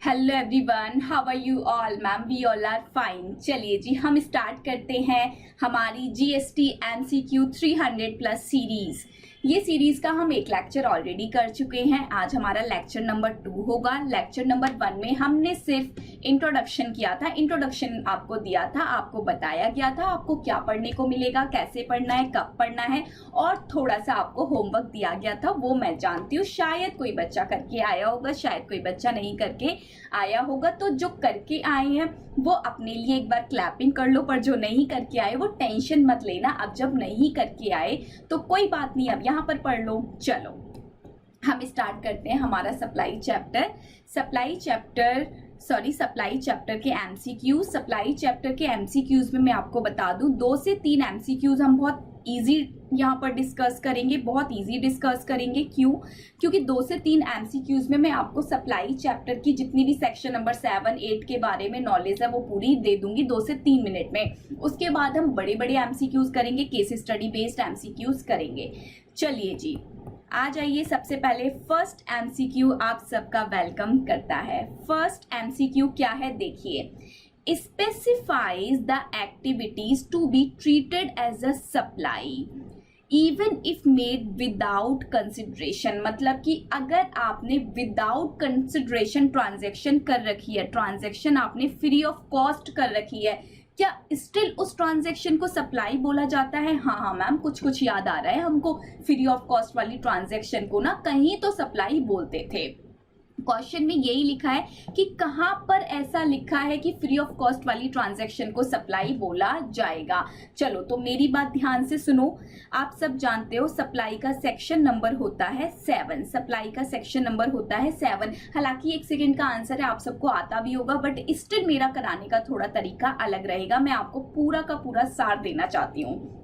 Hello everyone, how are you all ma'am? We all are fine. चलिए जी, हम start करते हैं हमारी जीएसटी एमसीक्यू 300 प्लस सीरीज। ये सीरीज का हम एक लेक्चर ऑलरेडी कर चुके हैं। आज हमारा लेक्चर नंबर 2 होगा। लेक्चर नंबर 1 में हमने सिर्फ इंट्रोडक्शन किया था, इंट्रोडक्शन आपको दिया था, आपको बताया गया था आपको क्या पढ़ने को मिलेगा, कैसे पढ़ना है, कब पढ़ना है, और थोड़ा सा आपको होमवर्क दिया गया था। वो मैं जानती हूँ शायद कोई बच्चा करके आया होगा, शायद कोई बच्चा नहीं करके आया होगा। तो जो करके आए हैं वो अपने लिए एक बार क्लैपिंग कर लो, पर जो नहीं करके आए वो टेंशन मत लेना। अब जब नहीं करके आए तो कोई बात नहीं, अब यहाँ पर पढ़ लो। चलो हम स्टार्ट करते हैं हमारा सप्लाई चैप्टर के एमसीक्यूज। सप्लाई चैप्टर के एमसीक्यूज में मैं आपको बता दूं 2 से 3 एमसीक्यूज हम बहुत इजी यहाँ पर डिस्कस करेंगे, बहुत इजी डिस्कस करेंगे। क्यों? क्योंकि 2 से 3 एमसीक्यूज में मैं आपको सप्लाई चैप्टर की जितनी भी सेक्शन नंबर 7, 8 के बारे में नॉलेज है वो पूरी दे दूंगी 2 से 3 मिनट में। उसके बाद हम बड़े बड़े एमसीक्यूज करेंगे, केस स्टडी बेस्ड एमसीक्यूज करेंगे। चलिए जी, आ जाइए। सबसे पहले फर्स्ट एमसीक्यू आप सबका वेलकम करता है। फर्स्ट एमसीक्यू क्या है देखिए, specifies the activities to be treated as a supply even if made without consideration। मतलब कि अगर आपने विदाउट कंसिडरेशन ट्रांजैक्शन कर रखी है, ट्रांजैक्शन आपने फ्री ऑफ कॉस्ट कर रखी है, क्या स्टिल उस ट्रांजैक्शन को सप्लाई बोला जाता है? हाँ मैम, कुछ याद आ रहा है हमको। फ्री ऑफ कॉस्ट वाली ट्रांजैक्शन को ना कहीं तो सप्लाई बोलते थे। क्वेश्चन में यही लिखा है कि कहां पर ऐसा लिखा है कि फ्री ऑफ कॉस्ट वाली ट्रांजैक्शन को सप्लाई बोला जाएगा। चलो तो मेरी बात ध्यान से सुनो। आप सब जानते हो सप्लाई का सेक्शन नंबर होता है 7। सप्लाई का सेक्शन नंबर होता है 7। हालांकि 1 सेकेंड का आंसर है, आप सबको आता भी होगा, बट स्टिल मेरा कराने का थोड़ा तरीका अलग रहेगा। मैं आपको पूरा का पूरा सार देना चाहती हूँ।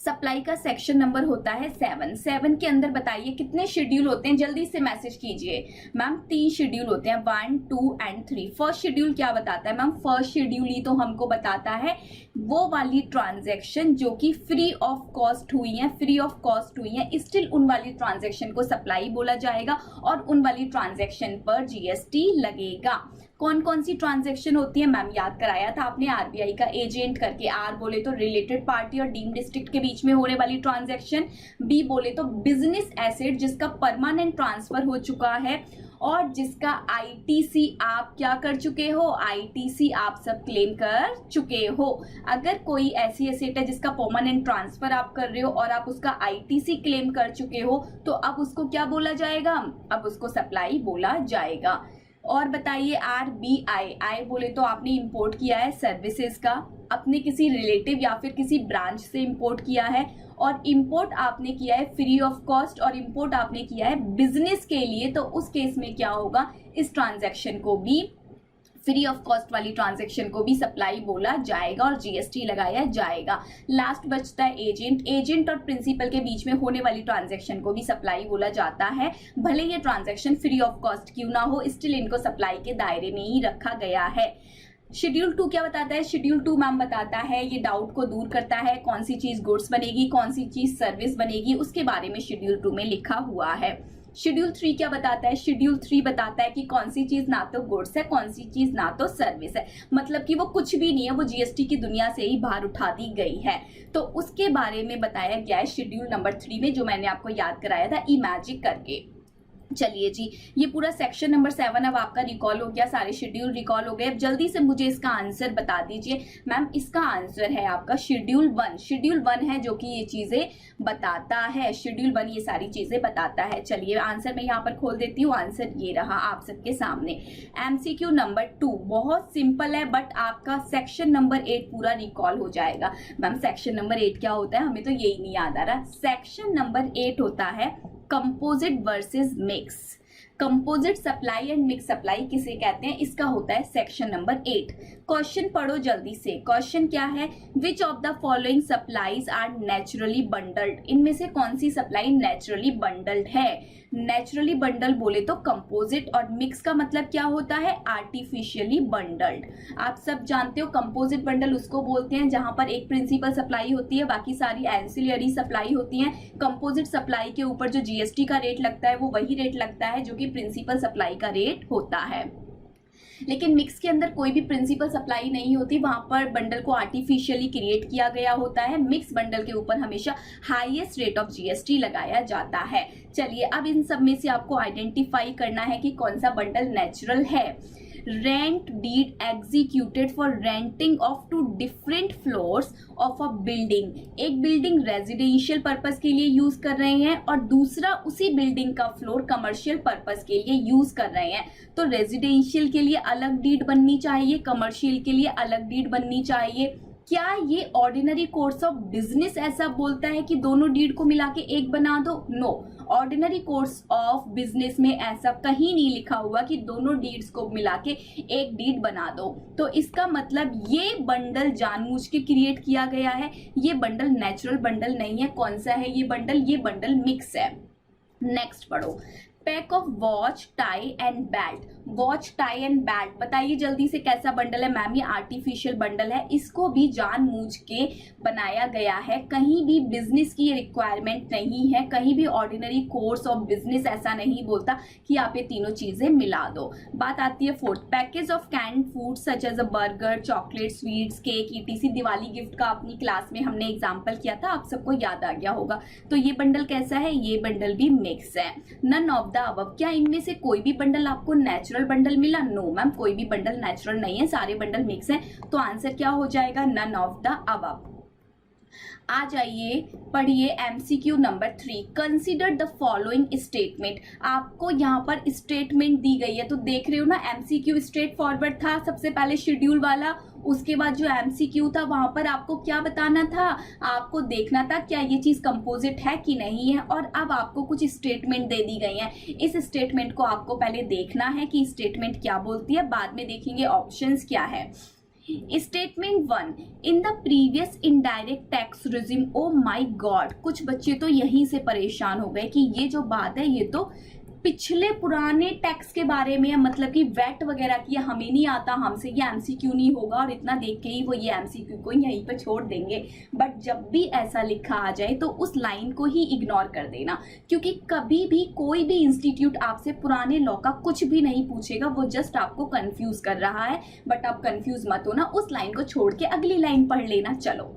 सप्लाई का सेक्शन नंबर होता है 7 के अंदर बताइए कितने शेड्यूल होते हैं? जल्दी से मैसेज कीजिए मैम। 3 शेड्यूल होते हैं, 1, 2 एंड 3। फर्स्ट शेड्यूल क्या बताता है मैम? फर्स्ट शेड्यूल ही तो हमको बताता है वो वाली ट्रांजैक्शन जो कि फ्री ऑफ कॉस्ट हुई है, फ्री ऑफ कॉस्ट हुई है, स्टिल उन वाली ट्रांजैक्शन को सप्लाई बोला जाएगा और उन वाली ट्रांजैक्शन पर जीएसटी लगेगा। कौन कौन सी ट्रांजैक्शन होती है मैम? याद कराया था आपने, आरबीआई का एजेंट करके। आर बोले तो रिलेटेड पार्टी और डीम्ड डिस्ट्रिक्ट के बीच में होने वाली ट्रांजैक्शन। बी बोले तो बिजनेस एसेट जिसका परमानेंट ट्रांसफर हो चुका है और जिसका आईटीसी आप क्या कर चुके हो? आईटीसी आप सब क्लेम कर चुके हो। अगर कोई ऐसी एसेट है जिसका परमानेंट ट्रांसफर आप कर रहे हो और आप उसका आईटीसी क्लेम कर चुके हो, तो अब उसको क्या बोला जाएगा? अब उसको सप्लाई बोला जाएगा। और बताइए आरबीआई, आई बोले तो आपने इंपोर्ट किया है सर्विसेज का, अपने किसी रिलेटिव या फिर किसी ब्रांच से इंपोर्ट किया है, और इंपोर्ट आपने किया है फ्री ऑफ कॉस्ट और इंपोर्ट आपने किया है बिजनेस के लिए, तो उस केस में क्या होगा? इस ट्रांजैक्शन को भी, फ्री ऑफ कॉस्ट वाली ट्रांजैक्शन को भी सप्लाई बोला जाएगा और जीएसटी लगाया जाएगा। लास्ट बचता है एजेंट और प्रिंसिपल के बीच में होने वाली ट्रांजैक्शन को भी सप्लाई बोला जाता है। भले ये ट्रांजैक्शन फ्री ऑफ कॉस्ट क्यों ना हो, स्टिल इनको सप्लाई के दायरे में ही रखा गया है। शेड्यूल 2 क्या बताता है? शेड्यूल 2 मैम बताता है, ये डाउट को दूर करता है, कौन सी चीज गुड्स बनेगी, कौन सी चीज सर्विस बनेगी, उसके बारे में शेड्यूल 2 में लिखा हुआ है। शेड्यूल 3 क्या बताता है? शेड्यूल 3 बताता है कि कौन सी चीज ना तो गुड्स है, कौन सी चीज ना तो सर्विस है। मतलब कि वो कुछ भी नहीं है, वो जीएसटी की दुनिया से ही बाहर उठा दी गई है। तो उसके बारे में बताया गया है शेड्यूल नंबर 3 में, जो मैंने आपको याद कराया था इमेजिक करके। चलिए जी, ये पूरा सेक्शन नंबर 7 अब आपका रिकॉल हो गया, सारे शेड्यूल रिकॉल हो गए। अब जल्दी से मुझे इसका आंसर बता दीजिए मैम। इसका आंसर है आपका शेड्यूल 1। शेड्यूल 1 है जो कि ये चीजें बताता है, शेड्यूल 1 ये सारी चीजें बताता है। चलिए आंसर मैं यहाँ पर खोल देती हूँ। आंसर ये रहा आप सबके सामने। एमसीक्यू नंबर 2 बहुत सिंपल है, बट आपका सेक्शन नंबर 8 पूरा रिकॉल हो जाएगा। मैम सेक्शन नंबर 8 क्या होता है? हमें तो यही नहीं याद आ रहा। सेक्शन नंबर 8 होता है composite versus mix. Composite supply and mix supply किसे कहते हैं? इसका होता है सेक्शन नंबर 8। क्वेश्चन पढ़ो जल्दी से। क्वेश्चन क्या है? Which of the following supplies are naturally bundled? इनमें से कौन सी सप्लाई नेचुरली बंडल्ड है? नेचुरली बंडल बोले तो कंपोजिट, और मिक्स का मतलब क्या होता है, आर्टिफिशियली बंडल्ड। आप सब जानते हो कंपोजिट बंडल उसको बोलते हैं जहां पर एक प्रिंसिपल सप्लाई होती है, बाकी सारी एंसिलरी सप्लाई होती है। कंपोजिट सप्लाई के ऊपर जो जीएसटी का रेट लगता है वो वही रेट लगता है जो कि प्रिंसिपल सप्लाई का रेट होता है। लेकिन मिक्स के अंदर कोई भी प्रिंसिपल सप्लाई नहीं होती, वहां पर बंडल को आर्टिफिशियली क्रिएट किया गया होता है। मिक्स बंडल के ऊपर हमेशा हाईएस्ट रेट ऑफ जीएसटी लगाया जाता है। चलिए अब इन सब में से आपको आइडेंटिफाई करना है कि कौन सा बंडल नेचुरल है। Rent deed executed for renting of 2 different floors of a building. एक बिल्डिंग रेजिडेंशियल पर्पस के लिए यूज कर रहे हैं और दूसरा उसी बिल्डिंग का फ्लोर कमर्शियल पर्पस के लिए यूज कर रहे हैं। तो रेजिडेंशियल के लिए अलग डीड बननी चाहिए, कमर्शियल के लिए अलग डीड बननी चाहिए। क्या ये ऑर्डिनरी कोर्स ऑफ बिजनेस ऐसा बोलता है कि दोनों डीड को मिला के एक बना दो? No, ordinary course of business में ऐसा कहीं नहीं लिखा हुआ कि दोनों डीड्स को मिला के एक डीड बना दो। तो इसका मतलब ये बंडल जानबूझ के क्रिएट किया गया है, ये बंडल नेचुरल बंडल नहीं है। कौन सा है ये बंडल? ये बंडल मिक्स है। नेक्स्ट पढ़ो, pack of watch tie and belt. Watch tie and belt बताइए जल्दी से कैसा बंडल है? मैम ये आर्टिफिशियल बंडल है, इसको भी जानबूझ के बनाया गया है। कहीं भी बिजनेस की रिक्वायरमेंट नहीं है, कहीं भी ऑर्डिनरी कोर्स ऑफ बिजनेस ऐसा नहीं बोलता कि आप ये तीनों चीजें मिला दो। बात आती है fourth, package of canned food such as a burger, chocolate, sweets, cake, etc. Diwali gift का अपनी क्लास में हमने एग्जाम्पल किया था, आप सबको याद आ गया होगा। तो ये बंडल कैसा है? ये बंडल भी मिक्स है। नन ऑफ द अबव, क्या इनमें से कोई भी बंडल आपको नेचुरल बंडल मिला? नो मैम, कोई भी बंडल नेचुरल नहीं है, सारे बंडल मिक्स हैं। तो आंसर क्या हो जाएगा? None of the above. आ जाइए पढ़िए MCQ number 3, consider the following statement. आपको यहाँ पर स्टेटमेंट दी गई है, तो देख रहे हो ना, एमसीक्यू स्ट्रेट फॉरवर्ड था, सबसे पहले शेड्यूल वाला, उसके बाद जो एमसीक्यू था वहां पर आपको क्या बताना था, आपको देखना था क्या ये चीज कंपोजिट है कि नहीं है। और अब आपको कुछ स्टेटमेंट दे दी गई है, इस स्टेटमेंट को आपको पहले देखना है कि स्टेटमेंट क्या बोलती है, बाद में देखेंगे ऑप्शंस क्या है। Statement 1, in the previous indirect tax regime. Oh my God, कुछ बच्चे तो यहीं से परेशान हो गए कि ये जो बात है ये तो पिछले पुराने टैक्स के बारे में है, मतलब कि वैट वगैरह की, हमें नहीं आता, हमसे ये एमसीक्यू नहीं होगा, और इतना देख के ही वो ये एमसीक्यू को यहीं पर छोड़ देंगे। बट जब भी ऐसा लिखा आ जाए तो उस लाइन को ही इग्नोर कर देना, क्योंकि कभी भी कोई भी इंस्टीट्यूट आपसे पुराने लॉ का कुछ भी नहीं पूछेगा, वो जस्ट आपको कंफ्यूज कर रहा है। बट आप कंफ्यूज मत होना, उस लाइन को छोड़ के अगली लाइन पढ़ लेना। चलो,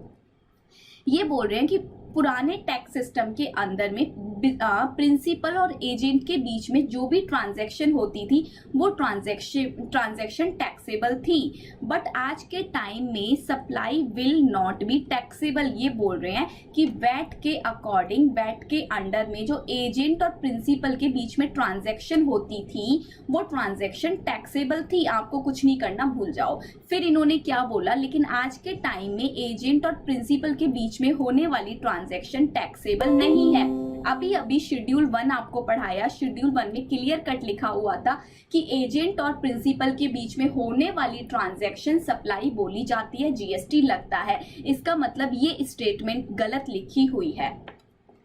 ये बोल रहे हैं कि पुराने टैक्स सिस्टम के अंदर में प्रिंसिपल और एजेंट के बीच में जो भी ट्रांजैक्शन होती थी वो ट्रांजैक्शन टैक्सेबल थी। बट आज के टाइम में supply will not be taxable. ये बोल रहे हैं कि वैट के अकॉर्डिंग, वैट के अंडर में जो एजेंट और प्रिंसिपल के बीच में ट्रांजैक्शन होती थी वो ट्रांजैक्शन टैक्सेबल थी। आपको कुछ नहीं करना, भूल जाओ। फिर इन्होंने क्या बोला, लेकिन आज के टाइम में एजेंट और प्रिंसिपल के बीच में होने वाली ट्रांजैक्शन टैक्सेबल नहीं है। अभी शेड्यूल 1 आपको पढ़ाया, शेड्यूल 1 में क्लियर कट लिखा हुआ था कि एजेंट और प्रिंसिपल के बीच में होने वाली ट्रांजैक्शन सप्लाई बोली जाती है, जीएसटी लगता है। इसका मतलब ये स्टेटमेंट गलत लिखी हुई है।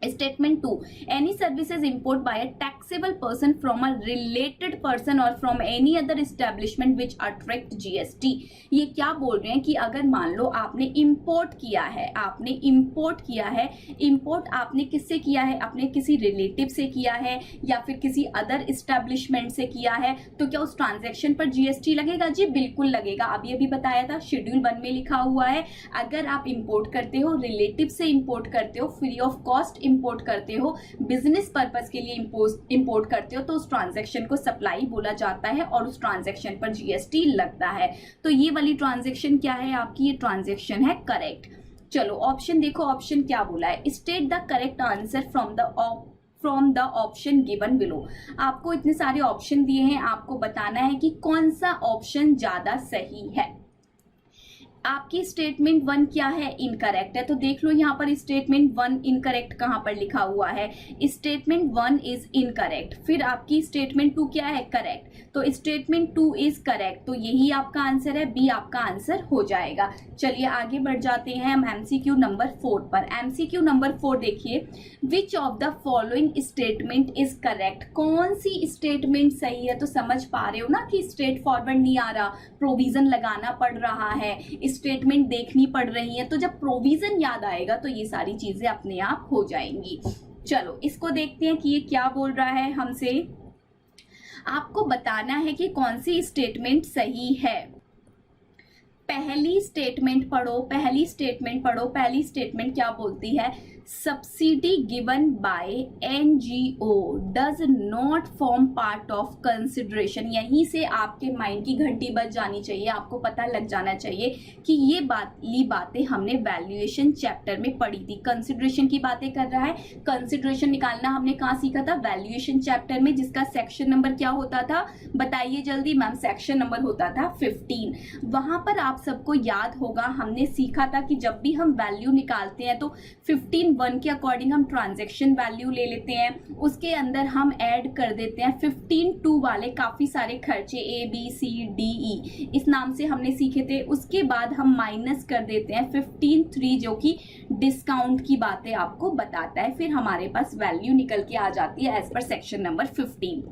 Statement 2, any services import by a taxable person from a related person or from any other establishment which attract GST। ये क्या बोल रहे हैं कि अगर मान लो आपने इंपोर्ट किया है, इंपोर्ट आपने किससे किया है, अपने किसी रिलेटिव से किया है या फिर किसी अदर इस्टेब्लिशमेंट से किया है, तो क्या उस ट्रांजेक्शन पर जीएसटी लगेगा? जी बिल्कुल लगेगा। अभी अभी बताया था, शेड्यूल 1 में लिखा हुआ है, अगर आप इंपोर्ट करते हो, रिलेटिव से इंपोर्ट करते हो, फ्री ऑफ कॉस्ट इंपोर्ट करते हो, बिजनेस पर्पस के लिए इंपोर्ट करते हो, तो उस ट्रांजैक्शन को सप्लाई बोला जाता है और उस ट्रांजैक्शन पर जीएसटी लगता है। तो ये वाली ट्रांजैक्शन क्या है आपकी? ये ट्रांजैक्शन है करेक्ट। चलो ऑप्शन देखो, ऑप्शन क्या बोला है, state the correct answer from the option given below. आपको इतने सारे ऑप्शन दिए हैं, आपको बताना है कि कौन सा ऑप्शन ज्यादा सही है। आपकी स्टेटमेंट 1 क्या है, इनकरेक्ट है। तो देख लो यहाँ पर स्टेटमेंट 1 इनकरेक्ट कहाँ पर लिखा हुआ है, स्टेटमेंट 1 इज इनकरेक्ट। फिर आपकी स्टेटमेंट 2 क्या है, करेक्ट, तो स्टेटमेंट 2 इज करेक्ट, तो यही आपका आंसर है, बी आपका आंसर हो जाएगा। चलिए आगे बढ़ जाते हैं हम एमसीक्यू नंबर 4 पर। एमसीक्यू नंबर 4 देखिए, विच of the following statement is correct, कौन सी स्टेटमेंट सही है। तो समझ पा रहे हो ना कि स्ट्रेट फॉरवर्ड नहीं आ रहा, प्रोविजन लगाना पड़ रहा है, स्टेटमेंट देखनी पड़ रही है। तो जब प्रोविजन याद आएगा तो ये सारी चीजें अपने आप हो जाएंगी। चलो इसको देखते हैं कि ये क्या बोल रहा है हमसे। आपको बताना है कि कौन सी स्टेटमेंट सही है। पहली स्टेटमेंट पढ़ो, पहली स्टेटमेंट पढ़ो। पहली स्टेटमेंट क्या बोलती है, subsidy given by NGO does not form part of consideration. यहीं से आपके माइंड की घंटी बज जानी चाहिए, आपको पता लग जाना चाहिए कि ये बातें हमने वैल्यूएशन चैप्टर में पढ़ी थी। कंसिडरेशन की बातें कर रहा है, कंसिडरेशन निकालना हमने कहाँ सीखा था, वैल्यूएशन चैप्टर में, जिसका सेक्शन नंबर क्या होता था, बताइए जल्दी मैम। सेक्शन नंबर होता था 15। वहां पर आप सबको याद होगा हमने सीखा था कि जब भी हम वैल्यू निकालते हैं तो 15(1) के अकॉर्डिंग हम ट्रांजैक्शन वैल्यू ले लेते हैं, उसके अंदर हम ऐड कर देते हैं 15(2) वाले काफी सारे खर्चे, ABCDE इस नाम से हमने सीखे थे। उसके बाद हम माइनस कर देते हैं 15(3) जो कि डिस्काउंट की बातें आपको बताता है। फिर हमारे पास वैल्यू निकल के आ जाती है एज पर सेक्शन नंबर 15।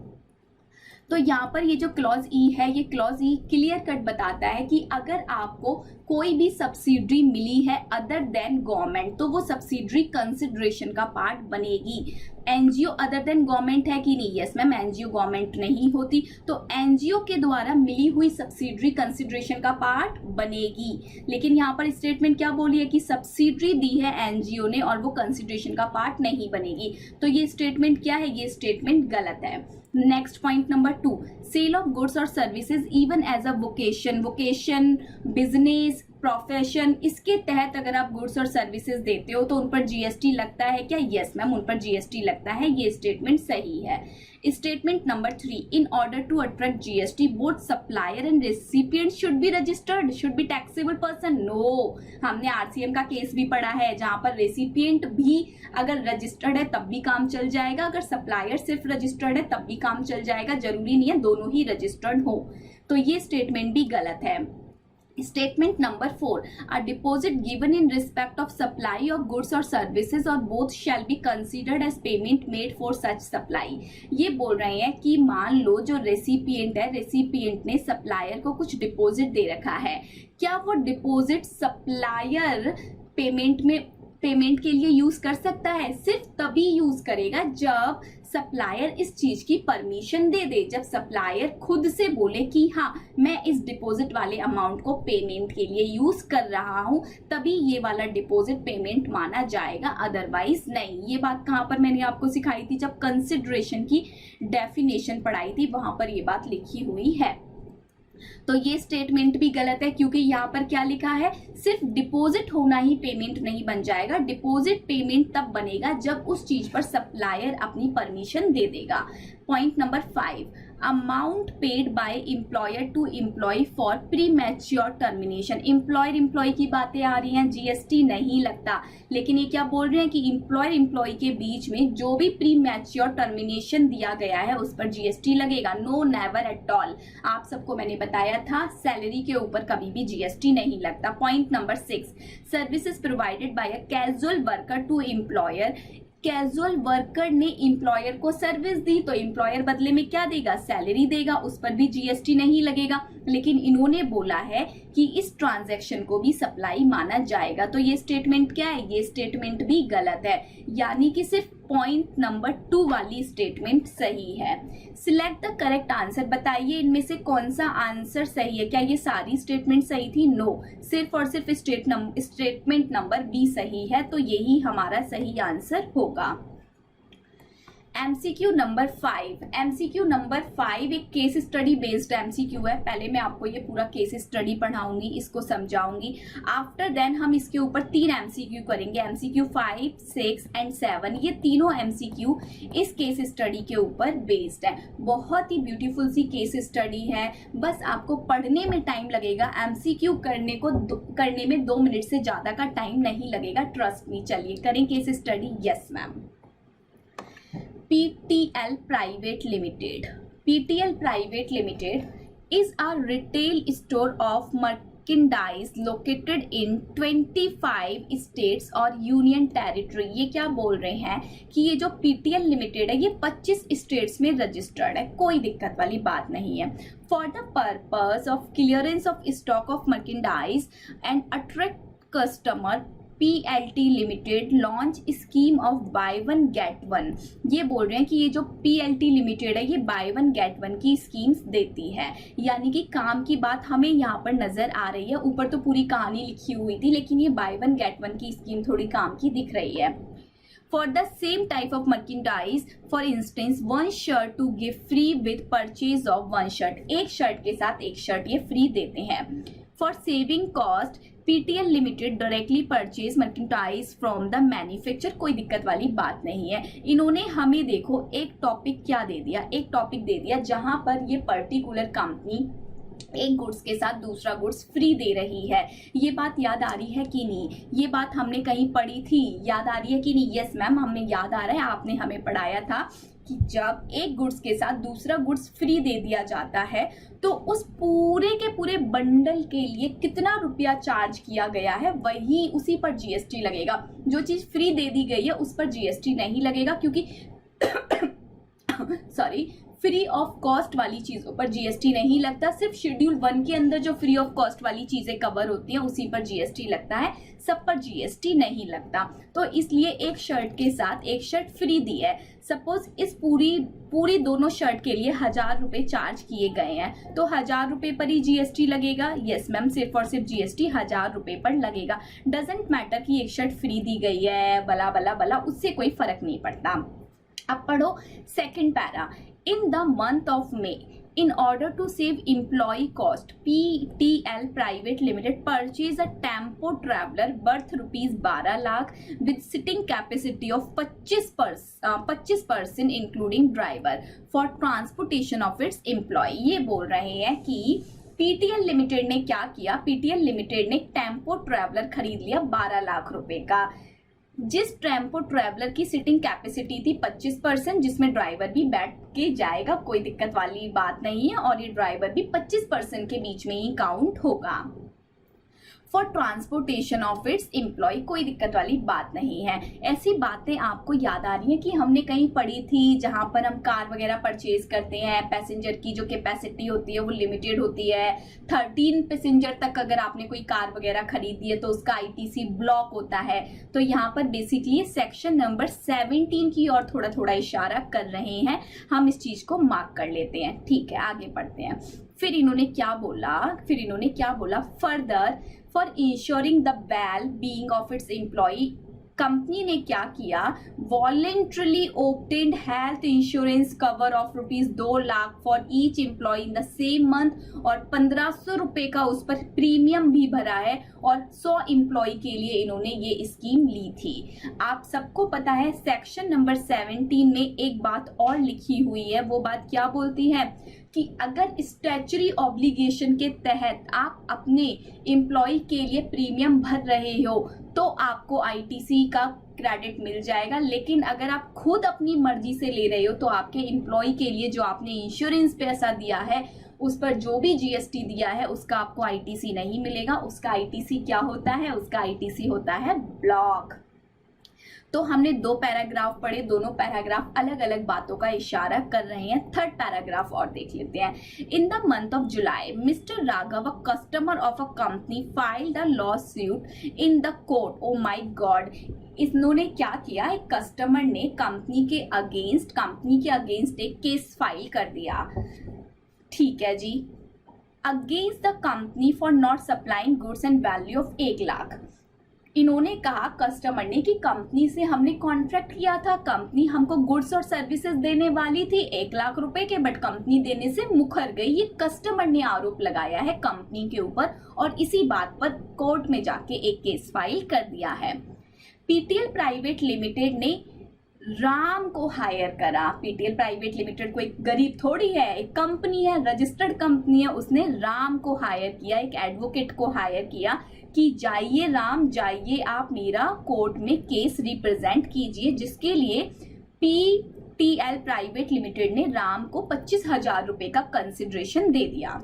तो यहाँ पर ये जो क्लॉज ई है, ये क्लॉज ई क्लियर कट बताता है कि अगर आपको कोई भी सब्सिडी मिली है अदर देन गवर्नमेंट तो वो सब्सिडी कंसिडरेशन का पार्ट बनेगी। एनजीओ अदर देन गवर्नमेंट है कि नहीं, यस मैम एनजीओ गवर्नमेंट नहीं होती, तो एनजीओ के द्वारा मिली हुई सब्सिडी कंसिडरेशन का पार्ट बनेगी। लेकिन यहाँ पर स्टेटमेंट क्या बोली है कि सब्सिडी दी है एनजीओ ने और वो कंसिडरेशन का पार्ट नहीं बनेगी। तो ये स्टेटमेंट क्या है, ये स्टेटमेंट गलत है। Next point number 2, sale of goods और services even as a vocation, vocation, business, profession, इसके तहत अगर आप गुड्स और सर्विसेज देते हो तो उन पर जीएसटी लगता है क्या, यस मैम उन पर जीएसटी लगता है, ये स्टेटमेंट सही है। Statement number 3, in order to attract GST both supplier and recipient should be registered, should be taxable person. No, हमने आरसीएम का केस भी पढ़ा है जहां पर रेसिपिएंट भी अगर रजिस्टर्ड है तब भी काम चल जाएगा, अगर सप्लायर सिर्फ रजिस्टर्ड है तब भी काम चल जाएगा, जरूरी नहीं है दोनों ही रजिस्टर्ड हो। तो ये स्टेटमेंट भी गलत है। Statement number 4, a deposit given in respect of supply of goods or services or both shall be considered as payment made for such supply। ये बोल रहे हैं कि मान लो जो रेसिपिएंट है, रेसिपिएंट ने सप्लायर को कुछ डिपॉजिट दे रखा है, क्या वो डिपॉजिट सप्लायर पेमेंट के लिए यूज कर सकता है, सिर्फ तभी यूज करेगा जब सप्लायर इस चीज की परमिशन दे दे, जब सप्लायर खुद से बोले कि हाँ मैं इस डिपॉजिट वाले अमाउंट को पेमेंट के लिए यूज कर रहा हूं, तभी ये वाला डिपॉजिट पेमेंट माना जाएगा, अदरवाइज नहीं। ये बात कहां पर मैंने आपको सिखाई थी, जब कंसिडरेशन की डेफिनेशन पढ़ाई थी, वहां पर ये बात लिखी हुई है। तो ये स्टेटमेंट भी गलत है क्योंकि यहाँ पर क्या लिखा है, सिर्फ डिपॉजिट होना ही पेमेंट नहीं बन जाएगा, डिपॉजिट पेमेंट तब बनेगा जब उस चीज पर सप्लायर अपनी परमिशन दे देगा। Point number 5, amount paid by employer to employ for premature termination. Employer employ की बातें आ रही हैं, जीएसटी नहीं लगता, लेकिन ये क्या बोल रहे हैं कि एम्प्लॉयर एम्प्लॉय के बीच में जो भी प्री मैच्योर टर्मिनेशन दिया गया है उस पर जीएसटी लगेगा। No, never at all. आप सबको मैंने बताया था सैलरी के ऊपर कभी भी जीएसटी नहीं लगता। Point number 6, services provided by a casual worker to employer. Casual worker ने एम्प्लॉयर को सर्विस दी तो एम्प्लॉयर बदले में क्या देगा, सैलरी देगा, उस पर भी जीएसटी नहीं लगेगा। लेकिन इन्होंने बोला है कि इस ट्रांजैक्शन को भी सप्लाई माना जाएगा, तो ये स्टेटमेंट क्या है, ये स्टेटमेंट भी गलत है, यानी कि सिर्फ पॉइंट नंबर 2 वाली स्टेटमेंट सही है। सिलेक्ट द करेक्ट आंसर, बताइए इनमें से कौन सा आंसर सही है। क्या ये सारी स्टेटमेंट सही थी, नो, सिर्फ और सिर्फ स्टेटमेंट नंबर बी सही है, तो यही हमारा सही आंसर होगा। एमसीक्यू नंबर 5, एमसीक्यू नंबर 5 एक केस स्टडी बेस्ड एमसीक्यू है। पहले मैं आपको ये पूरा केस स्टडी पढ़ाऊंगी, इसको समझाऊंगी। आफ्टर देन हम इसके ऊपर 3 एमसीक्यू करेंगे, एमसीक्यू 5, 6 एंड 7। ये तीनों एमसीक्यू इस केस स्टडी के ऊपर बेस्ड है। बहुत ही ब्यूटीफुल सी केस स्टडी है, बस आपको पढ़ने में टाइम लगेगा, एमसीक्यू करने में 2 मिनट से ज्यादा का टाइम नहीं लगेगा, ट्रस्ट मी। चलिए करें case study. Yes ma'am. PTL Private Limited. PTL Private Limited is a retail store of merchandise located in 25 states और यूनियन टेरिटरी। ये क्या बोल रहे हैं कि ये जो PTL Limited है ये 25 स्टेट्स में रजिस्टर्ड है, कोई दिक्कत वाली बात नहीं है। For the purpose of clearance of stock of merchandise and attract customer, PLT limited launch scheme of bye one get one. ये बोल रहे हैं कि ये जो PLT लिमिटेड है ये बाय वन गेट वन की स्कीम्स देती है, यानी कि काम की बात हमें यहाँ पर नजर आ रही है। ऊपर तो पूरी कहानी लिखी हुई थी, लेकिन ये बाय वन गेट वन की स्कीम थोड़ी काम की दिख रही है। For the same type of merchandise, for instance 1 shirt to give free with purchase of 1 shirt. एक शर्ट के साथ एक शर्ट ये फ्री देते हैं। For saving cost, PTL limited directly purchase merchandise from the manufacture. कोई दिक्कत वाली बात नहीं है। इन्होंने हमें देखो एक टॉपिक क्या दे दिया, एक टॉपिक दे दिया जहां पर ये पर्टिकुलर कंपनी एक गुड्स के साथ दूसरा गुड्स फ्री दे रही है। ये बात याद आ रही है कि नहीं? ये बात हमने कहीं पढ़ी थी, याद आ रही है कि नहीं? यस मैम, हमें याद आ रहा है, आपने हमें पढ़ाया था कि जब एक गुड्स के साथ दूसरा गुड्स फ्री दे दिया जाता है तो उस पूरे के पूरे बंडल के लिए कितना रुपया चार्ज किया गया है वही उसी पर GST लगेगा। जो चीज फ्री दे दी गई है उस पर GST नहीं लगेगा, क्योंकि सॉरी, फ्री ऑफ कॉस्ट वाली चीजों पर GST नहीं लगता। सिर्फ शेड्यूल 1 के अंदर जो फ्री ऑफ कॉस्ट वाली चीजें कवर होती हैं उसी पर GST लगता है, सब पर GST नहीं लगता। तो इसलिए एक शर्ट के साथ एक शर्ट फ्री दी है। सपोज इस पूरी दोनों शर्ट के लिए 1000 रुपए चार्ज किए गए हैं, तो 1000 रुपए पर ही GST लगेगा। यस मैम, सिर्फ और सिर्फ GST 1000 रुपए पर लगेगा। डजेंट मैटर कि एक शर्ट फ्री दी गई है, बला बला बला, उससे कोई फर्क नहीं पड़ता। अब पढ़ो second para. In the month of May, in order to save employee cost, PTL Private Limited purchased a tempo traveler worth ₹12 lakh with sitting capacity of 25% including driver for transportation of its employee। ये बोल रहे हैं कि PTL limited ने क्या किया? PTL limited ने tempo traveller खरीद लिया 12 लाख रुपए का, जिस टेम्पो ट्रैवलर की सिटिंग कैपेसिटी थी 25%, जिसमें ड्राइवर भी बैठ के जाएगा, कोई दिक्कत वाली बात नहीं है, और ये ड्राइवर भी 25% के बीच में ही काउंट होगा। For transportation of its employ, कोई दिक्कत वाली बात नहीं है। ऐसी बातें आपको याद आ रही हैं कि हमने कहीं पढ़ी थी, जहां पर हम कार वगैरह परचेज करते हैं, पैसेंजर की जो कैपेसिटी होती है वो लिमिटेड होती है। 13 पैसेंजर तक अगर आपने कोई कार वगैरह खरीदी है तो उसका ITC ब्लॉक होता है। तो यहाँ पर बेसिकली सेक्शन नंबर 17 की ओर थोड़ा थोड़ा इशारा कर रहे हैं, हम इस चीज को मार्क कर लेते हैं। ठीक है, आगे पढ़ते हैं। फिर इन्होंने क्या बोला? Further, for ensuring the well being of its employee, company ने क्या किया? Voluntarily obtained health insurance cover of ₹2 lakh for each employee in the same month, और 1500 रुपए का उस पर प्रीमियम भी भरा है, और 100 एम्प्लॉय के लिए इन्होंने ये स्कीम ली थी। आप सबको पता है सेक्शन नंबर 17 में एक बात और लिखी हुई है। वो बात क्या बोलती है कि अगर स्टैच्यूटरी ऑब्लिगेशन के तहत आप अपने एम्प्लॉय के लिए प्रीमियम भर रहे हो तो आपको ITC का क्रेडिट मिल जाएगा, लेकिन अगर आप खुद अपनी मर्जी से ले रहे हो तो आपके एम्प्लॉय के लिए जो आपने इंश्योरेंस पैसा दिया है उस पर जो भी GST दिया है उसका आपको ITC नहीं मिलेगा। उसका ITC क्या होता है? उसका ITC होता है ब्लॉक। तो हमने 2 पैराग्राफ पढ़े, दोनों पैराग्राफ अलग अलग बातों का इशारा कर रहे हैं। थर्ड पैराग्राफ और देख लेते हैं। In the month of July, mister Raghav, a customer of a company, filed a law suit in the court. O my God, इन्होंने क्या किया? एक कस्टमर ने कंपनी के अगेंस्ट एक केस फाइल कर दिया। ठीक है जी, against the company for not supplying goods and value of 1 lakh. इन्होंने कहा कस्टमर ने कि कंपनी से हमने कॉन्ट्रैक्ट किया था, कंपनी हमको गुड्स और सर्विसेज देने वाली थी 1,00,000 रुपए के, बट कंपनी देने से मुकर गई। ये कस्टमर ने आरोप लगाया है कंपनी के ऊपर और इसी बात पर कोर्ट में जाके एक केस फाइल कर दिया है। पीटीएल प्राइवेट लिमिटेड ने राम को हायर करा। पीटीएल प्राइवेट लिमिटेड कोई गरीब थोड़ी है, एक कंपनी है, रजिस्टर्ड कंपनी है। उसने राम को हायर किया, एक एडवोकेट को हायर किया कि जाइए राम, जाइए आप मेरा कोर्ट में केस रिप्रेजेंट कीजिए, जिसके लिए पीटीएल प्राइवेट लिमिटेड ने राम को 25,000 रुपए का कंसिडरेशन दे दिया।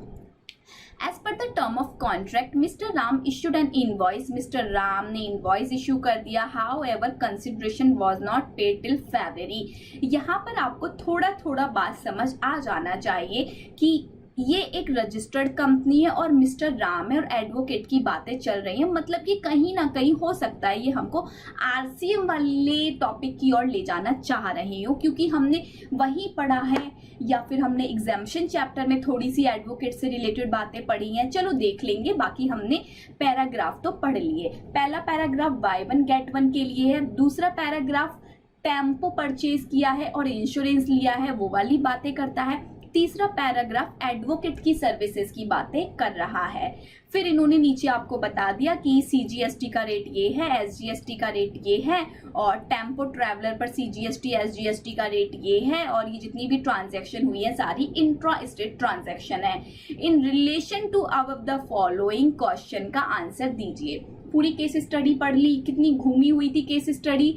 As per the term of contract, Mr. Ram issued an invoice. Mr. Ram ने invoice issue कर दिया. However, consideration was not paid till February. यहाँ पर आपको थोड़ा थोड़ा बात समझ आ जाना चाहिए कि ये एक रजिस्टर्ड कंपनी है और मिस्टर राम है और एडवोकेट की बातें चल रही हैं। मतलब कि कहीं ना कहीं हो सकता है ये हमको आरसीएम वाले टॉपिक की ओर ले जाना चाह रहे हो, क्योंकि हमने वही पढ़ा है या फिर हमने एग्जामिनेशन चैप्टर में थोड़ी सी एडवोकेट से रिलेटेड बातें पढ़ी हैं। चलो देख लेंगे, बाकी हमने पैराग्राफ तो पढ़ लिए। पहला paragraph bye one get one के लिए है, दूसरा पैराग्राफ टेम्पो परचेज किया है और इंश्योरेंस लिया है वो वाली बातें करता है, तीसरा पैराग्राफ एडवोकेट की सर्विसेज की बातें कर रहा है। फिर इन्होंने नीचे आपको बता दिया कि सीजीएसटी का रेट ये है, एसजीएसटी का रेट ये है और टेम्पो ट्रैवलर पर सीजीएसटी एसजीएसटी का रेट ये है और ये जितनी भी ट्रांजैक्शन हुई है सारी इंट्रा स्टेट ट्रांजैक्शन है। In relation to above the following question का आंसर दीजिए। पूरी केस स्टडी पढ़ ली। कितनी घूमी हुई थी case study?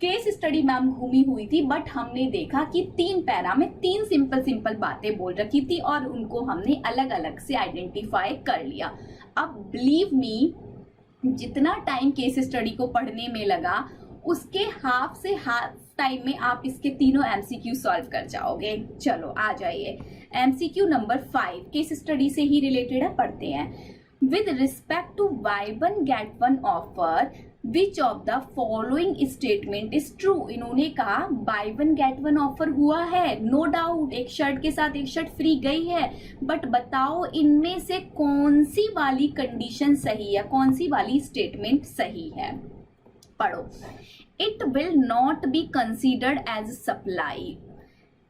Case study ma'am घूमी हुई थी, बट हमने देखा कि 3 पैरा में 3 सिंपल बातें बोल रखी थी और उनको हमने अलग अलग से आइडेंटिफाई कर लिया। अब बिलीव मी, जितना टाइम केस स्टडी को पढ़ने में लगा उसके हाफ से हाफ टाइम में आप इसके तीनों एमसीक्यू सॉल्व कर जाओगे। चलो आ जाइए। एमसीक्यू नंबर 5 केस स्टडी से ही रिलेटेड है, पढ़ते हैं। With respect to buy one get one offer, which of the following statement is true? इन्होंने कहा buy one get one offer हुआ है, no doubt, एक शर्ट के साथ एक शर्ट फ्री गई है, बट बताओ इनमें से कौन सी वाली कंडीशन सही है, कौन सी वाली स्टेटमेंट सही है। पढ़ो। It will not be considered as supply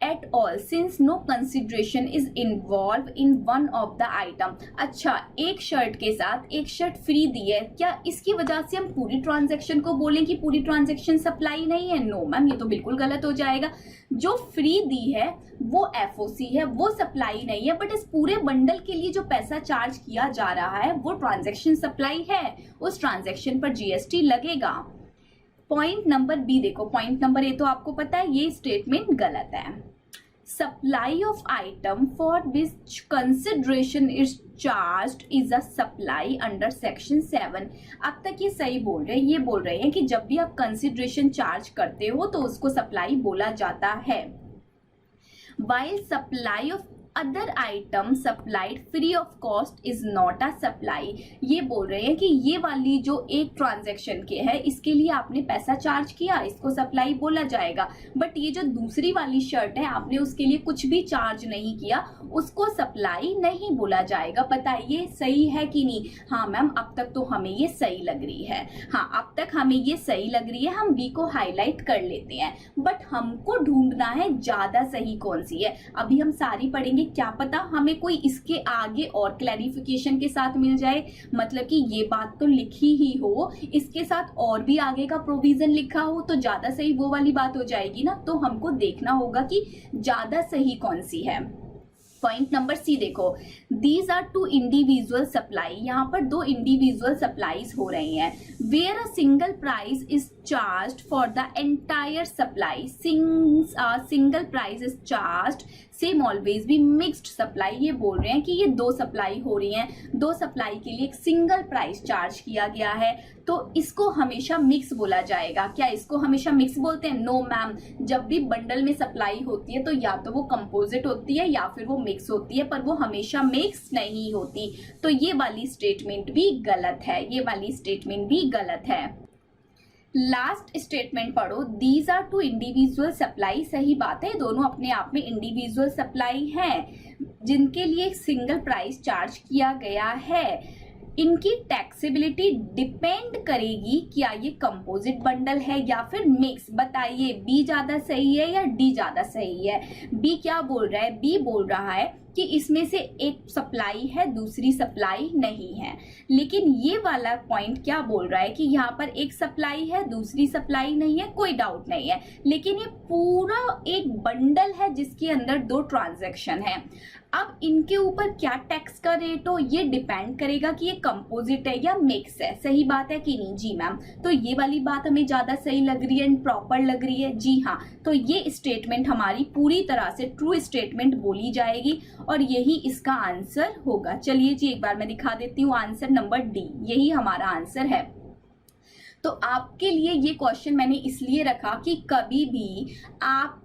at all since no consideration is involved in one of the item। अच्छा, एक शर्ट के साथ एक शर्ट फ्री दी है, क्या इसकी वजह से हम पूरी ट्रांजैक्शन को बोलें कि पूरी ट्रांजैक्शन सप्लाई नहीं है? नो मैम, ये तो बिल्कुल गलत हो जाएगा। जो फ्री दी है वो एफओसी है, वो सप्लाई नहीं है, बट इस पूरे बंडल के लिए जो पैसा चार्ज किया जा रहा है वो ट्रांजैक्शन सप्लाई है, उस ट्रांजैक्शन पर जीएसटी लगेगा। पॉइंट नंबर बी देखो, पॉइंट नंबर ए तो आपको पता है ये स्टेटमेंट गलत है। Supply of item for which consideration is charged is a supply under section 7। अब तक ये सही बोल रहे हैं, ये बोल रहे हैं कि जब भी आप कंसिडरेशन चार्ज करते हो तो उसको सप्लाई बोला जाता है। While supply of other item supplied free of cost is not a supply। ये बोल रहे हैं कि ये वाली जो एक ट्रांजैक्शन के है इसके लिए आपने पैसा चार्ज किया, इसको सप्लाई बोला जाएगा, बट ये जो दूसरी वाली शर्ट है आपने उसके लिए कुछ भी चार्ज नहीं किया, उसको सप्लाई नहीं बोला जाएगा। बताइए सही है कि नहीं? हाँ मैम, अब तक तो हमें ये सही लग रही है। हाँ, अब तक हमें ये सही लग रही है, हम बी को हाईलाइट कर लेते हैं, बट हमको ढूंढना है ज्यादा सही कौन सी है। अभी हम सारी पढ़ेंगे, क्या पता हमें कोई इसके आगे और क्लैरिफिकेशन के साथ मिल जाए, मतलब कि ये बात तो लिखी ही हो, इसके साथ और भी आगे का प्रोविजन लिखा हो तो ज्यादा सही वो वाली बात हो जाएगी ना। तो हमको देखना होगा कि ज्यादा सही कौन सी है। पॉइंट नंबर सी देखो, these are two individual supply. यहाँ पर 2 इंडिविजुअल सप्लाईज हो रही हैं। Where a single price is charged for the entire supply, single price is charged same always be mixed supply. ये बोल रहे हैं कि ये 2 सप्लाई हो रही हैं, 2 सप्लाई के लिए एक सिंगल प्राइस चार्ज किया गया है, तो इसको हमेशा मिक्स बोला जाएगा। क्या इसको हमेशा मिक्स बोलते हैं? नो मैम, जब भी बंडल में सप्लाई होती है तो या तो वो कंपोजिट होती है या फिर वो मिक्स होती है, पर वो हमेशा मिक्स नहीं होती। तो ये वाली स्टेटमेंट भी गलत है, ये वाली स्टेटमेंट भी गलत है। लास्ट स्टेटमेंट पढ़ो, these are two individual supply. सही बात है, दोनों अपने आप में इंडिविजुअल सप्लाई हैं जिनके लिए एक सिंगल प्राइस चार्ज किया गया है। इनकी टैक्सेबिलिटी डिपेंड करेगी क्या ये कंपोजिट बंडल है या फिर मिक्स। बताइए बी ज्यादा सही है या डी ज्यादा सही है। बी क्या बोल रहा है, बी बोल रहा है कि इसमें से एक सप्लाई है दूसरी सप्लाई नहीं है। लेकिन ये वाला पॉइंट क्या बोल रहा है कि यहाँ पर एक सप्लाई है दूसरी सप्लाई नहीं है, कोई डाउट नहीं है, लेकिन ये पूरा एक बंडल है जिसके अंदर दो ट्रांजैक्शन है। अब इनके ऊपर क्या टैक्स का रेट हो ये डिपेंड करेगा कि ये कंपोजिट है या मिक्स है। सही बात है कि नहीं? जी मैम, तो ये वाली बात हमें ज्यादा सही लग रही है एंड प्रॉपर लग रही है। जी हाँ, तो ये स्टेटमेंट हमारी पूरी तरह से ट्रू स्टेटमेंट बोली जाएगी और यही इसका आंसर होगा। चलिए जी एक बार मैं दिखा देती हूँ आंसर नंबर डी, यही हमारा आंसर है। तो आपके लिए ये क्वेश्चन मैंने इसलिए रखा कि कभी भी आप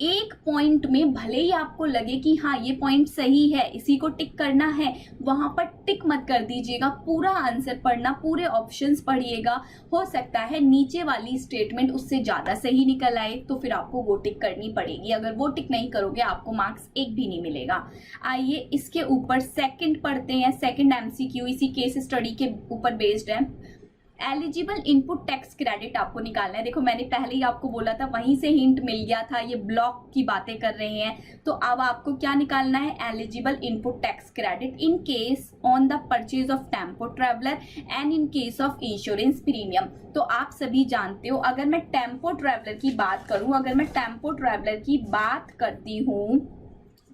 एक पॉइंट में भले ही आपको लगे कि हाँ ये पॉइंट सही है इसी को टिक करना है, वहां पर टिक मत कर दीजिएगा, पूरा आंसर पढ़ना, पूरे ऑप्शंस पढ़िएगा। हो सकता है नीचे वाली स्टेटमेंट उससे ज्यादा सही निकल आए तो फिर आपको वो टिक करनी पड़ेगी। अगर वो टिक नहीं करोगे आपको मार्क्स एक भी नहीं मिलेगा। आइए इसके ऊपर सेकंड पढ़ते हैं। सेकंड एमसीक्यू इसी केस स्टडी के ऊपर बेस्ड है। एलिजिबल इनपुट टैक्स क्रेडिट आपको निकालना है। देखो मैंने पहले ही आपको बोला था, वहीं से हिंट मिल गया था, ये ब्लॉक की बातें कर रहे हैं। तो अब आपको क्या निकालना है, eligible input tax credit in case on the purchase of tempo traveller and in case of insurance premium. तो आप सभी जानते हो, अगर मैं टेम्पो ट्रेवलर की बात करूं, अगर मैं टेम्पो ट्रेवलर की बात करती हूं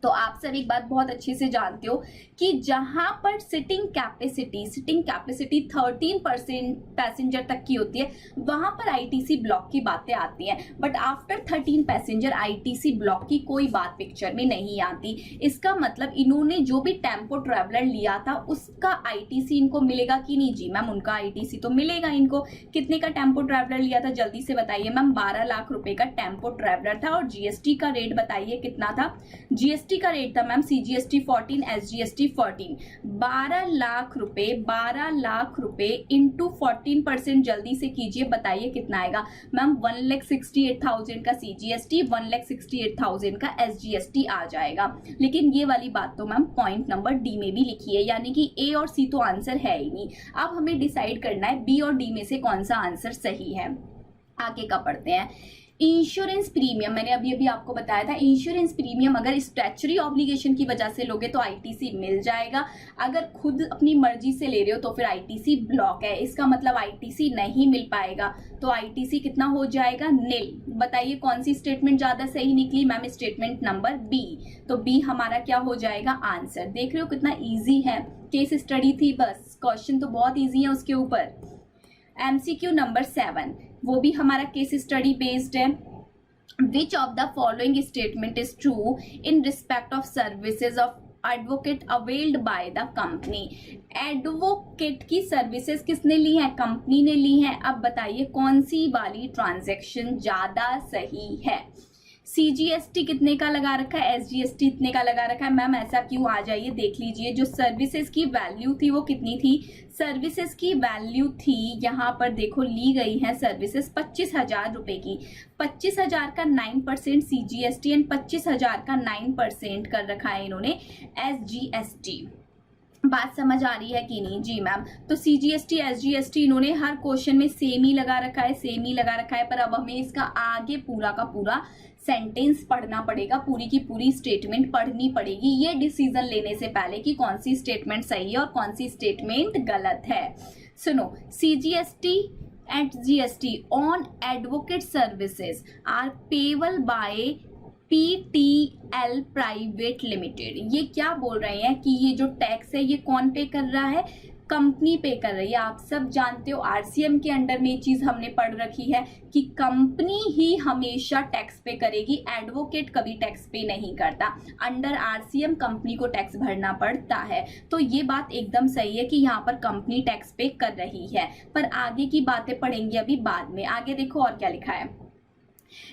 तो आप सब एक बात बहुत अच्छे से जानते हो कि जहां पर सिटिंग कैपेसिटी 13% पैसेंजर तक की होती है, वहां पर आईटीसी ब्लॉक की बातें आती हैं। But after 13 passenger ITC block की कोई बात पिक्चर में नहीं आती। इसका मतलब इन्होंने जो भी टेम्पो ट्रेवलर लिया था उसका आईटीसी इनको मिलेगा कि नहीं? जी मैम, उनका आईटीसी तो मिलेगा इनको। कितने का टेम्पो ट्रेवलर लिया था जल्दी से बताइए मैम? 12 लाख रुपए का टेम्पो ट्रेवलर था। और जीएसटी का रेट बताइए कितना था? जीएसटी का रेट था मैम सीजीएसटी 14, एसजीएसटी 14। 12 लाख रुपए इंटू 14%, जल्दी से कीजिए, बताइए कितना आएगा मैम? 1,68,000 का सीजीएसटी, 1,68,000 का एसजीएसटी आ जाएगा। लेकिन ये वाली बात तो मैम पॉइंट नंबर डी में भी लिखी है, यानी कि ए और सी तो आंसर है ही नहीं। अब हमें डिसाइड करना है बी और डी में से कौन सा आंसर सही है। आगे का पढ़ते हैं। इंश्योरेंस प्रीमियम, मैंने अभी आपको बताया था, इंश्योरेंस प्रीमियम अगर स्टैच्यूटरी ऑब्लिगेशन की वजह से लोगे तो आईटीसी मिल जाएगा। अगर खुद अपनी मर्जी से ले रहे हो तो फिर आईटीसी ब्लॉक है, इसका मतलब आईटीसी नहीं मिल पाएगा। तो आईटीसी कितना हो जाएगा? नील। बताइए कौन सी स्टेटमेंट ज्यादा सही निकली मैम? Statement number B. तो बी हमारा क्या हो जाएगा आंसर। देख रहे हो कितना ईजी है, केस स्टडी थी बस, क्वेश्चन तो बहुत ईजी है उसके ऊपर। एमसीक्यू नंबर 7, वो भी हमारा केस स्टडी बेस्ड है। Which of the following statement is true in respect of services of advocate availed by the company? Advocate की सर्विसेज किसने ली है? कंपनी ने ली है। अब बताइए कौन सी वाली ट्रांजैक्शन ज्यादा सही है? सीजीएसटी कितने का लगा रखा है, एसजीएसटी इतने का लगा रखा है। मैम ऐसा क्यों? आ जाइए देख लीजिए, जो सर्विसेज की वैल्यू थी वो कितनी थी? सर्विसेज की वैल्यू थी, यहाँ पर देखो ली गई है सर्विसेज 25,000 रुपए की। 25,000 का 9% सीजीएसटी एंड 25,000 का 9% कर रखा है इन्होंने एसजीएसटी। बात समझ आ रही है कि नहीं? जी मैम, तो सीजीएसटी एसजीएसटी इन्होंने हर क्वेश्चन में सेम ही लगा रखा है, सेम ही लगा रखा है। पर अब हमें इसका आगे पूरा का पूरा सेंटेंस पढ़ना पड़ेगा, पूरी की पूरी स्टेटमेंट पढ़नी पड़ेगी, ये डिसीजन लेने से पहले कि कौन सी स्टेटमेंट सही है और कौन सी स्टेटमेंट गलत है। सुनो, CGST and GST on advocate services are payable by PTL private limited. ये क्या बोल रहे हैं कि ये जो टैक्स है ये कौन पे कर रहा है? कंपनी पे कर रही है। आप सब जानते हो आरसीएम के अंडर में ये चीज हमने पढ़ रखी है कि कंपनी ही हमेशा टैक्स पे करेगी, एडवोकेट कभी टैक्स पे नहीं करता। अंडर आरसीएम कंपनी को टैक्स भरना पड़ता है। तो ये बात एकदम सही है कि यहाँ पर कंपनी टैक्स पे कर रही है। पर आगे की बातें पढ़ेंगे अभी बाद में। आगे देखो और क्या लिखा है।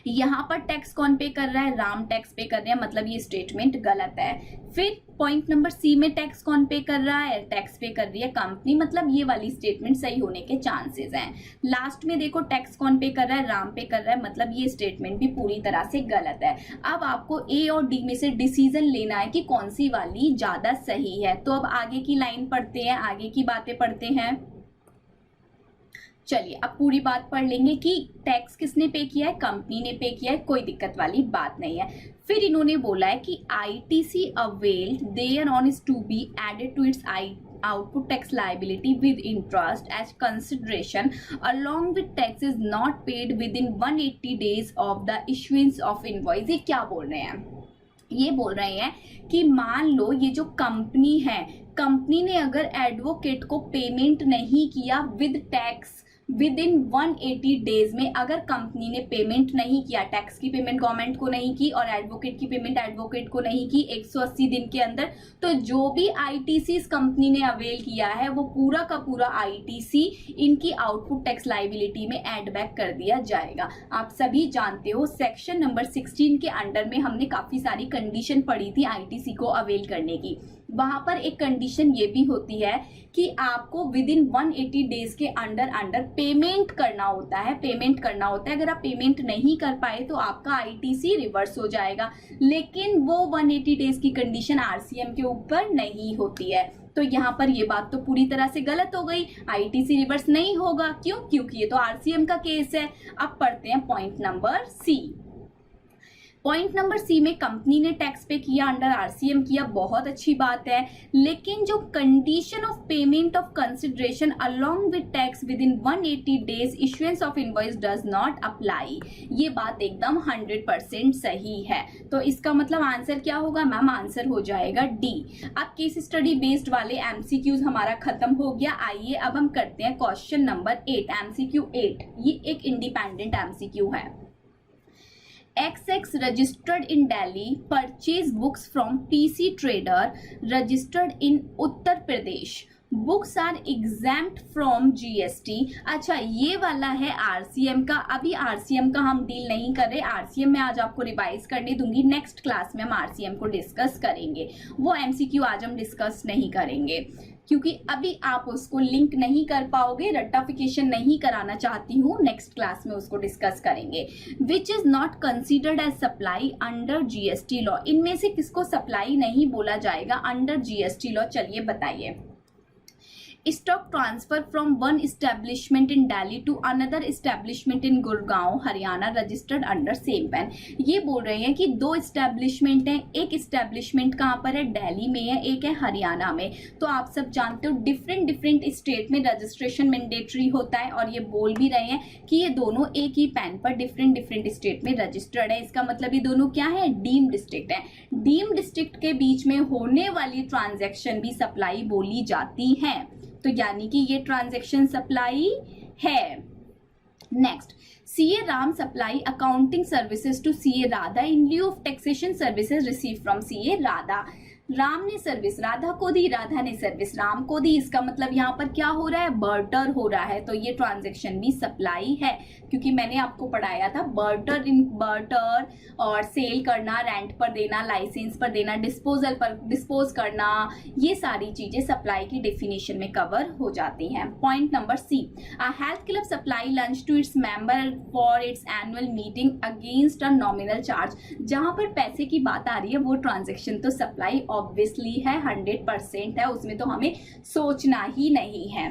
यहाँ पर टैक्स कौन पे कर रहा है, राम टैक्स पे कर रहे हैं, मतलब ये स्टेटमेंट गलत है। फिर पॉइंट नंबर सी में टैक्स कौन पे कर रहा है, टैक्स पे कर रही है कंपनी, मतलब ये वाली स्टेटमेंट सही होने के चांसेस हैं। लास्ट में देखो टैक्स कौन पे कर रहा है, राम पे कर रहा है, मतलब ये स्टेटमेंट भी पूरी तरह से गलत है। अब आपको ए और डी में से डिसीजन लेना है कि कौन सी वाली ज्यादा सही है। तो अब आगे की लाइन पढ़ते हैं, आगे की बातें पढ़ते हैं। चलिए अब पूरी बात पढ़ लेंगे कि टैक्स किसने पे किया है, कंपनी ने पे किया है, कोई दिक्कत वाली बात नहीं है। फिर इन्होंने बोला है कि ITC availed thereon is to be added to its इट्स output tax liability with interest as consideration along with taxes not paid within 180 days of the issuance of invoice। ये क्या बोल रहे हैं, ये बोल रहे हैं कि मान लो ये जो कंपनी है, कंपनी ने अगर एडवोकेट को पेमेंट नहीं किया with tax with in 180 days में, अगर कंपनी ने पेमेंट नहीं किया, टैक्स की पेमेंट गवर्नमेंट को नहीं की और एडवोकेट की पेमेंट एडवोकेट को नहीं की 180 दिन के अंदर, तो जो भी ITC इस कंपनी ने अवेल किया है वो पूरा का पूरा ITC इनकी आउटपुट टैक्स लाइबिलिटी में एड बैक कर दिया जाएगा। आप सभी जानते हो सेक्शन नंबर 16 के अंडर में हमने काफी सारी कंडीशन पढ़ी थी ITC को अवेल करने की। वहां पर एक कंडीशन ये भी होती है कि आपको विद इन 180 डेज के अंडर पेमेंट करना होता है, पेमेंट करना होता है। अगर आप पेमेंट नहीं कर पाए तो आपका ITC रिवर्स हो जाएगा, लेकिन वो 180 डेज की कंडीशन RCM के ऊपर नहीं होती है। तो यहाँ पर ये बात तो पूरी तरह से गलत हो गई, ITC रिवर्स नहीं होगा। क्यों? क्योंकि ये तो RCM का केस है। अब पढ़ते हैं point number C. Point number C में कंपनी ने टैक्स पे किया, अंडर RCM किया, बहुत अच्छी बात है, लेकिन जो condition of payment of consideration along with tax with in 180 days issuance of invoice does not apply, ये बात एकदम 100% सही है। तो इसका मतलब आंसर क्या होगा मैम? आंसर हो जाएगा डी। अब केस स्टडी बेस्ड वाले MCQs हमारा खत्म हो गया। आइए अब हम करते हैं क्वेश्चन नंबर 8, MCQ 8। ये एक इंडिपेंडेंट MCQ है। XX registered in Delhi purchase books from PC trader registered in Uttar Pradesh. Books are exempt from GST। अच्छा ये वाला है RCM का। अभी RCM का हम डील नहीं कर रहे, RCM में आज आपको रिवाइज करने दूंगी, नेक्स्ट क्लास में हम RCM को डिस्कस करेंगे। वो MCQ आज हम डिस्कस नहीं करेंगे क्योंकि अभी आप उसको लिंक नहीं कर पाओगे, रट्टाफिकेशन नहीं कराना चाहती हूँ, नेक्स्ट क्लास में उसको डिस्कस करेंगे। Which is not considered as supply under GST law. इनमें से किसको सप्लाई नहीं बोला जाएगा अंडर GST लॉ? चलिए बताइए। Stock transfer from one establishment in Delhi to another establishment in Gurgaon Haryana registered under same PAN. ये बोल रहे हैं कि दो एस्टेब्लिशमेंट हैं, एक एस्टेब्लिशमेंट कहाँ पर है? दिल्ली में है, एक है हरियाणा में। तो आप सब जानते हो डिफरेंट स्टेट में रजिस्ट्रेशन मैंडेटरी होता है, और ये बोल भी रहे हैं कि ये दोनों एक ही पैन पर डिफरेंट स्टेट में रजिस्टर्ड है। इसका मतलब ये दोनों क्या है? डीम्ड डिस्ट्रिक्ट है। डीम्ड डिस्ट्रिक्ट के बीच में होने वाली ट्रांजैक्शन भी सप्लाई बोली जाती है, तो यानी कि ये ट्रांजैक्शन सप्लाई है। Next, CA Ram supply accounting services to CA Radha in lieu of taxation services receive from CA Radha. Ram ने सर्विस राधा को दी, राधा ने सर्विस राम को दी। इसका मतलब यहाँ पर क्या हो रहा है? बर्टर हो रहा है। तो ये ट्रांजैक्शन भी सप्लाई है, क्योंकि मैंने आपको पढ़ाया था बर्टर और सेल करना, रेंट पर देना, लाइसेंस पर देना, डिस्पोजल पर डिस्पोज करना, ये सारी चीजें सप्लाई की डेफिनेशन में कवर हो जाती हैं। Point number C, a health club supply lunch to its member for its annual meeting against a nominal charge. जहां पर पैसे की बात आ रही है वो ट्रांजैक्शन तो सप्लाई ऑब्वियसली है, 100% है, उसमें तो हमें सोचना ही नहीं है।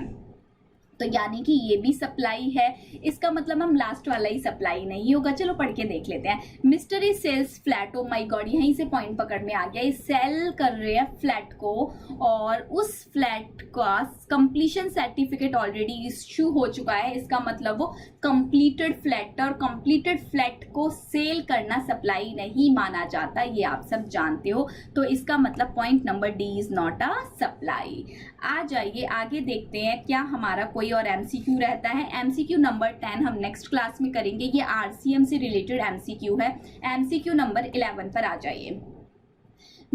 तो यानी कि ये भी सप्लाई है। इसका मतलब हम लास्ट वाला ही सप्लाई नहीं होगा। चलो पढ़ के देख लेते हैं। Mister is sales flat, oh my God, यहीं से पॉइंट पकड़ में आ गया। ये सेल कर रहे हैं फ्लैट को, और उस फ्लैट का कंप्लीशन सर्टिफिकेट ऑलरेडी इश्यू हो चुका है। इसका मतलब वो कंप्लीटेड फ्लैट, और कंप्लीटेड फ्लैट को सेल करना सप्लाई नहीं माना जाता, ये आप सब जानते हो। तो इसका मतलब point number D is not a supply. आ जाइए आगे देखते हैं क्या हमारा कोई और MCQ रहता है। MCQ नंबर 10 हम नेक्स्ट क्लास में करेंगे। ये RCM से रिलेटेड MCQ है। MCQ नंबर 11 पर आ जाइए।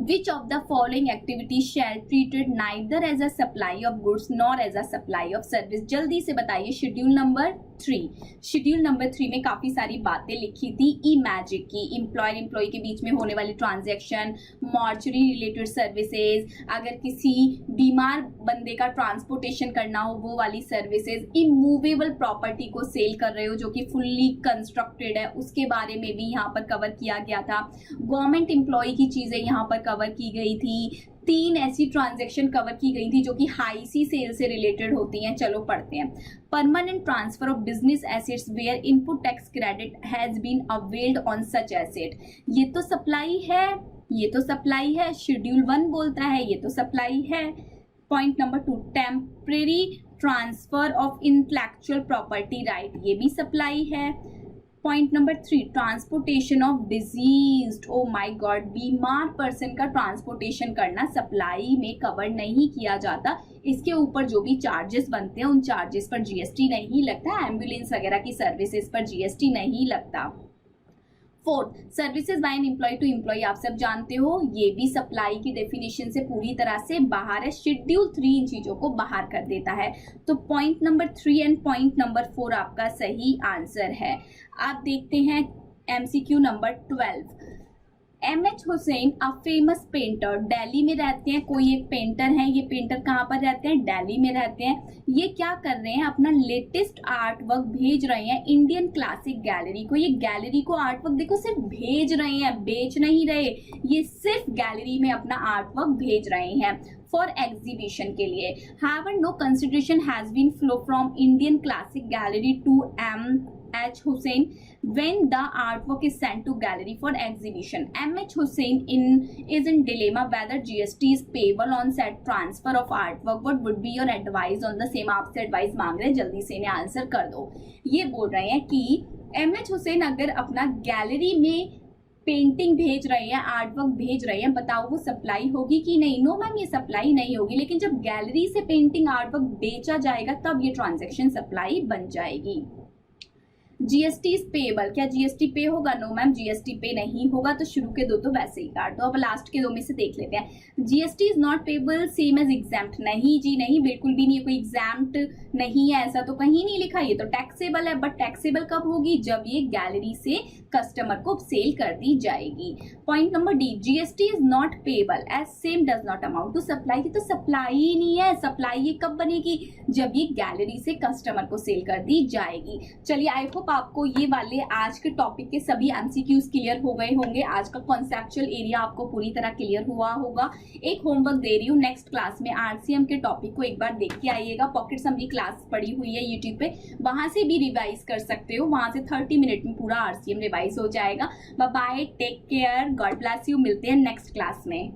Which of the following activities shall treated neither as a supply of goods nor as a supply of service? जल्दी से बताइए। शेड्यूल नंबर शेड्यूल नंबर 3 में काफी सारी बातें लिखी थी ई मैजिक की, एम्प्लॉयर एम्प्लॉय के बीच में होने वाली ट्रांजैक्शन, मॉर्चरी रिलेटेड सर्विसेज, अगर किसी बीमार बंदे का ट्रांसपोर्टेशन करना हो वो वाली सर्विसेज, इमूवेबल प्रॉपर्टी को सेल कर रहे हो जो कि फुल्ली कंस्ट्रक्टेड है उसके बारे में भी यहाँ पर कवर किया गया था। गवर्नमेंट एम्प्लॉय की चीजें यहाँ पर कवर की गई थी। 3 ऐसी ट्रांजैक्शन कवर की गई थी जो कि हाई सी सेल से रिलेटेड होती हैं। चलो पढ़ते हैं। Permanent transfer of business assets where input tax credit has been availed on such asset. ये तो सप्लाई है, ये तो सप्लाई है। शेड्यूल 1 बोलता है ये तो सप्लाई है। Point number 2, temporary transfer of intellectual property right, ये भी सप्लाई है। Point number 3, transportation of diseased, O my God, बीमार पर्सन का ट्रांसपोर्टेशन करना सप्लाई में कवर नहीं किया जाता। इसके ऊपर जो भी चार्जेस बनते हैं उन चार्जेस पर जीएसटी नहीं लगता। एम्बुलेंस वगैरह की सर्विसेज पर जीएसटी नहीं लगता। 4, services by an employee to employer, आप सब जानते हो ये भी सप्लाई की डेफिनेशन से पूरी तरह से बाहर है। शेड्यूल 3 इन चीजों को बाहर कर देता है। तो point number 3 and point number 4 आपका सही आंसर है। आप देखते हैं MCQ number 12। MH Hussain a famous painter, Delhi में रहते हैं। कोई एक पेंटर है, ये पेंटर कहाँ पर रहते हैं? दिल्ली में रहते हैं। ये क्या कर रहे हैं? अपना लेटेस्ट आर्ट वर्क भेज रहे हैं इंडियन क्लासिक गैलरी को। ये गैलरी को आर्ट वर्क देखो सिर्फ भेज रहे हैं, बेच नहीं रहे, ये सिर्फ गैलरी में अपना आर्ट वर्क भेज रहे हैं फॉर एग्जीबिशन के लिए। However, no consideration has been flow from Indian Classic Gallery to M.H. Hussain when the artwork is sent to gallery for exhibition. M.H. Hussain is in dilemma whether GST is payable on said transfer of artwork. What would be your advice on the same? आपसे advice मांग रहे हैं, जल्दी से इन्हें answer कर दो। ये बोल रहे हैं कि M.H. Hussain अगर अपना गैलरी में पेंटिंग भेज रहे हैं, आर्ट वर्क भेज रहे हैं, बताओ वो सप्लाई होगी कि नहीं? नो मैम, ये सप्लाई नहीं होगी। लेकिन जब गैलरी से पेंटिंग आर्ट वर्क बेचा जाएगा तब ये ट्रांजैक्शन सप्लाई बन जाएगी। जीएसटी इज पेएबल, क्या जीएसटी पे होगा? नो मैम, जीएसटी पे नहीं होगा। तो शुरू के 2 तो वैसे ही काट दो। अब लास्ट के 2 में से देख लेते हैं। GST is not payable same as exempt, नहीं जी नहीं, बिल्कुल भी नहीं है। कोई एग्जाम्प्ट नहीं है, ऐसा तो कहीं नहीं लिखा। ये तो टैक्सेबल है, बट टैक्सेबल कब होगी? जब ये गैलरी से कस्टमर को सेल कर दी जाएगी। Point number D, GST is not payable as same does not amount to supply. तो सप्लाई ही नहीं है। सप्लाई ये कब बनेगी? जब ये गैलरी से कस्टमर को सेल कर दी जाएगी। चलिए, आई होप आपको ये वाले आज के टॉपिक के सभी एमसीक्यूज क्लियर हो गए होंगे। आज का कॉन्सेप्चुअल एरिया आपको पूरी तरह क्लियर हुआ होगा। एक होमवर्क दे रही हूँ, नेक्स्ट क्लास में आरसीएम के टॉपिक को एक बार देख के आइएगा। पॉकेट समरी क्लास पड़ी हुई है यूट्यूब पे, वहां से भी रिवाइज कर सकते हो। वहां से 30 मिनट में पूरा आरसीएम रिवाइज हो जाएगा। Bye bye, take care, God bless you. मिलते हैं नेक्स्ट क्लास में।